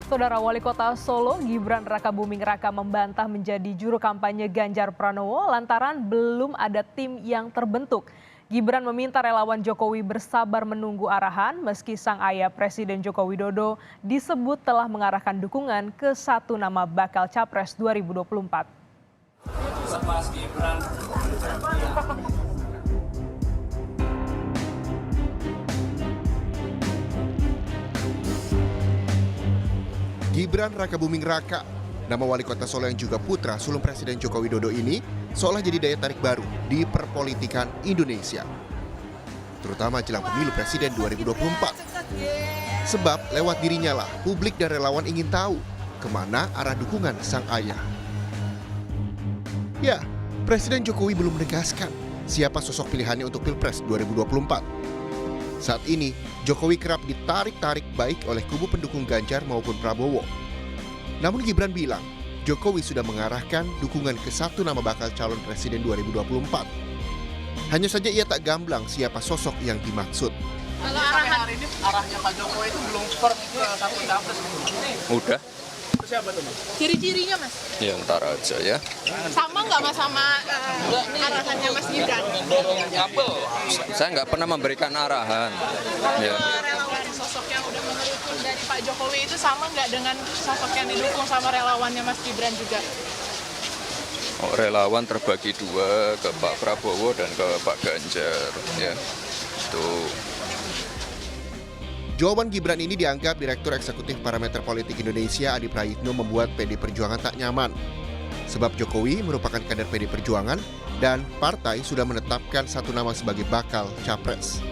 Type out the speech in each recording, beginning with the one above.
Saudara Wali Kota Solo, Gibran Rakabuming Raka membantah menjadi juru kampanye Ganjar Pranowo lantaran belum ada tim yang terbentuk. Gibran meminta relawan Jokowi bersabar menunggu arahan meski sang ayah Presiden Joko Widodo disebut telah mengarahkan dukungan ke satu nama bakal Capres 2024. Gibran Rakabuming Raka, nama wali kota Solo yang juga putra sulung Presiden Joko Widodo ini, seolah jadi daya tarik baru di perpolitikan Indonesia. Terutama jelang pemilu Presiden 2024. Sebab lewat dirinya lah publik dan relawan ingin tahu kemana arah dukungan sang ayah. Ya, Presiden Jokowi belum menegaskan siapa sosok pilihannya untuk Pilpres 2024. Saat ini, Jokowi kerap ditarik-tarik baik oleh kubu pendukung Ganjar maupun Prabowo. Namun Gibran bilang, Jokowi sudah mengarahkan dukungan ke satu nama bakal calon presiden 2024. Hanya saja ia tak gamblang siapa sosok yang dimaksud. Kalau hari ini arahnya Pak Jokowi itu belum firm ke satu capres. Udah. Itu siapa tuh, Mas? Ciri-cirinya, Mas? Ya ntar aja ya. Sama nggak, Mas, sama arahannya Mas Gibran? Saya nggak pernah memberikan arahan. Ya. Relawan sosok yang udah menurutkan dari Pak Jokowi itu sama nggak dengan sosok yang didukung sama relawannya Mas Gibran juga? Oh, relawan terbagi dua, ke Pak Prabowo dan ke Pak Ganjar. Ya. Tuh. Jawaban Gibran ini dianggap Direktur Eksekutif Parameter Politik Indonesia Adi Prayitno membuat PD Perjuangan tak nyaman. Sebab Jokowi merupakan kader PD Perjuangan dan partai sudah menetapkan satu nama sebagai bakal capres.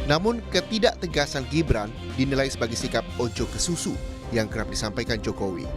Namun ketidaktegasan Gibran dinilai sebagai sikap ojo ke susu yang kerap disampaikan Jokowi.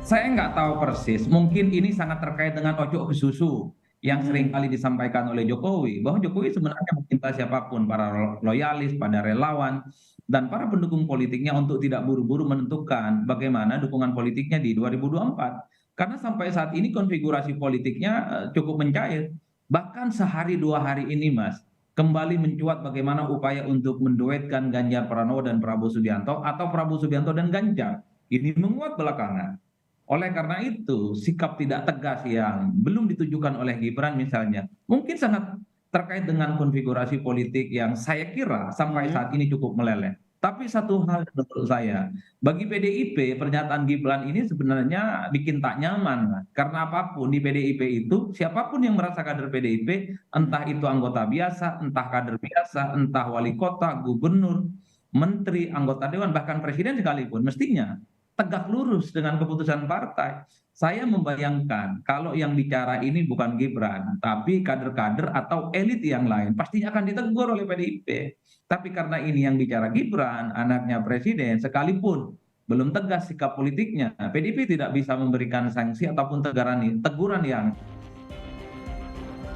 Saya nggak tahu persis, mungkin ini sangat terkait dengan ojo ke susu yang sering kali disampaikan oleh Jokowi, bahwa Jokowi sebenarnya meminta siapapun, para loyalis, pada relawan, dan para pendukung politiknya untuk tidak buru-buru menentukan bagaimana dukungan politiknya di 2024. Karena sampai saat ini konfigurasi politiknya cukup mencair. Bahkan sehari dua hari ini, Mas, kembali mencuat bagaimana upaya untuk menduetkan Ganjar Pranowo dan Prabowo Subianto atau Prabowo Subianto dan Ganjar. Ini menguat belakangan. Oleh karena itu, sikap tidak tegas yang belum ditujukan oleh Gibran misalnya, mungkin sangat terkait dengan konfigurasi politik yang saya kira sampai saat ini cukup meleleh. Tapi satu hal menurut saya, bagi PDIP pernyataan Gibran ini sebenarnya bikin tak nyaman. Karena apapun di PDIP itu, siapapun yang merasa kader PDIP, entah itu anggota biasa, entah kader biasa, entah wali kota, gubernur, menteri, anggota dewan, bahkan presiden sekalipun, mestinya tegak lurus dengan keputusan partai. Saya membayangkan kalau yang bicara ini bukan Gibran, tapi kader-kader atau elit yang lain, pastinya akan ditegur oleh PDIP. Tapi karena ini yang bicara Gibran, anaknya presiden, sekalipun belum tegas sikap politiknya, PDIP tidak bisa memberikan sanksi ataupun teguran yang.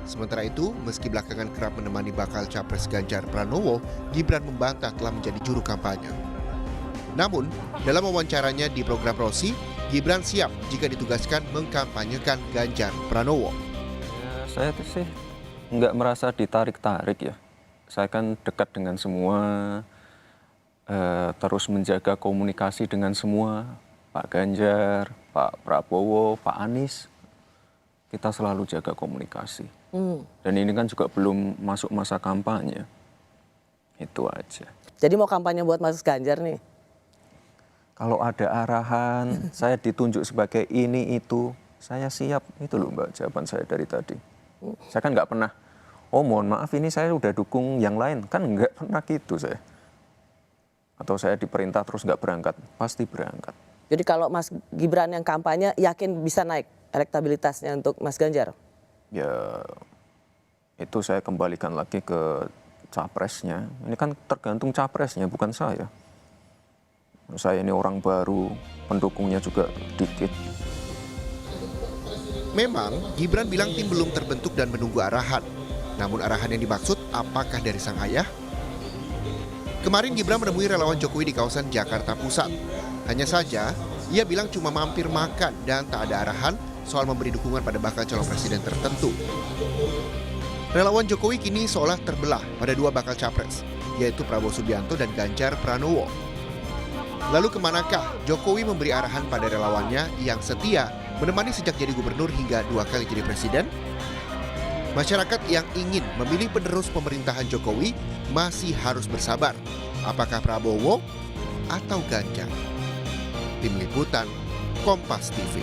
Sementara itu, meski belakangan kerap menemani bakal capres Ganjar Pranowo, Gibran membantah telah menjadi juru kampanye. Namun, dalam wawancaranya di program Rosi, Gibran siap jika ditugaskan mengkampanyekan Ganjar Pranowo. Ya, saya sih nggak merasa ditarik-tarik ya. Saya kan dekat dengan semua, terus menjaga komunikasi dengan semua. Pak Ganjar, Pak Prabowo, Pak Anies. Kita selalu jaga komunikasi. Dan ini kan juga belum masuk masa kampanye. Itu aja. Jadi mau kampanye buat Mas Ganjar nih? Kalau ada arahan, saya ditunjuk sebagai ini, itu, saya siap. Itu loh Mbak, jawaban saya dari tadi. Saya kan nggak pernah, oh mohon maaf ini saya udah dukung yang lain. Kan nggak pernah gitu saya. Atau saya diperintah terus nggak berangkat, pasti berangkat. Jadi kalau Mas Gibran yang kampanye, yakin bisa naik elektabilitasnya untuk Mas Ganjar? Ya, itu saya kembalikan lagi ke capresnya. Ini kan tergantung capresnya, bukan saya. Saya ini orang baru, pendukungnya juga dikit. Memang, Gibran bilang tim belum terbentuk dan menunggu arahan. Namun arahan yang dimaksud apakah dari sang ayah? Kemarin Gibran menemui relawan Jokowi di kawasan Jakarta Pusat. Hanya saja, ia bilang cuma mampir makan dan tak ada arahan soal memberi dukungan pada bakal calon presiden tertentu. Relawan Jokowi kini seolah terbelah pada dua bakal capres, yaitu Prabowo Subianto dan Ganjar Pranowo. Lalu kemanakah Jokowi memberi arahan pada relawannya yang setia menemani sejak jadi gubernur hingga 2 kali jadi presiden? Masyarakat yang ingin memilih penerus pemerintahan Jokowi masih harus bersabar. Apakah Prabowo atau Ganjar? Tim Liputan, Kompas TV.